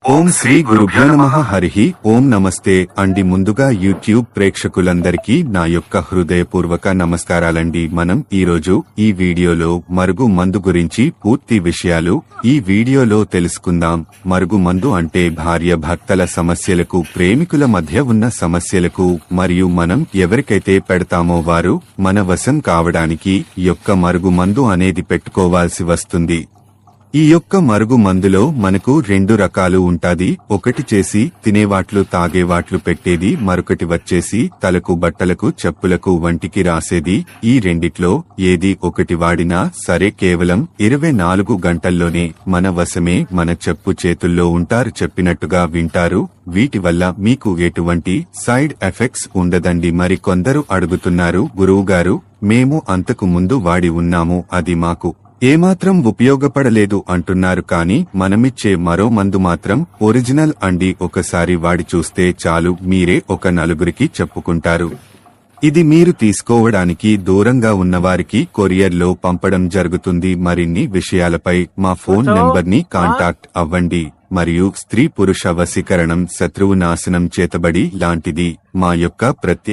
ఓం శ్రీ గురుభ్యో నమః. హరి ఓం. నమస్తే అండి. ముందుగా యూట్యూబ్ ప్రేక్షకులందరికీ నా యొక్క హృదయపూర్వక నమస్కారాలండి. మనం ఈరోజు ఈ వీడియోలో మరుగు మందు గురించి పూర్తి విషయాలు ఈ వీడియోలో తెలుసుకుందాం. మరుగు మందు అంటే భార్య భర్తల సమస్యలకు, ప్రేమికుల మధ్య ఉన్న సమస్యలకు మరియు మనం ఎవరికైతే పెడతామో వారు మన వశం కావడానికి యొక్క మరుగు మందు అనేది పెట్టుకోవాల్సి వస్తుంది. ఈ యొక్క మరుగు మందులో మనకు రెండు రకాలు ఉంటాది. ఒకటి చేసి తినేవాట్లు, తాగేవాట్లు పెట్టేది. మరొకటి వచ్చేసి తలకు, బట్టలకు, చెప్పులకు, వంటికి రాసేది. ఈ రెండిట్లో ఏది ఒకటి వాడినా సరే కేవలం 24 గంటల్లోనే మన వశమే, మన చెప్పు చేతుల్లో ఉంటారు. చెప్పినట్టుగా వింటారు. వీటి వల్ల మీకు ఎటువంటి సైడ్ ఎఫెక్ట్స్ ఉండదండి. మరి కొందరు అడుగుతున్నారు, గురువుగారు మేము అంతకు ముందు వాడి ఉన్నాము, అది మాకు ఏమాత్రం ఉపయోగపడలేదు అంటున్నారు. కానీ మనమిచ్చే మరో మందు మాత్రం ఒరిజినల్ అండి. ఒకసారి వాడి చూస్తే చాలు, మీరే ఒక నలుగురికి చెప్పుకుంటారు. ఇది మీరు తీసుకోవడానికి దూరంగా ఉన్నవారికి కొరియర్లో పంపడం జరుగుతుంది. మరిన్ని విషయాలపై మా ఫోన్ నంబర్ని కాంటాక్ట్ అవ్వండి. మరియు స్త్రీ పురుష వశీకరణం, శత్రువు నాశనం, చేతబడి లాంటిది మా యొక్క ప్రత్యేక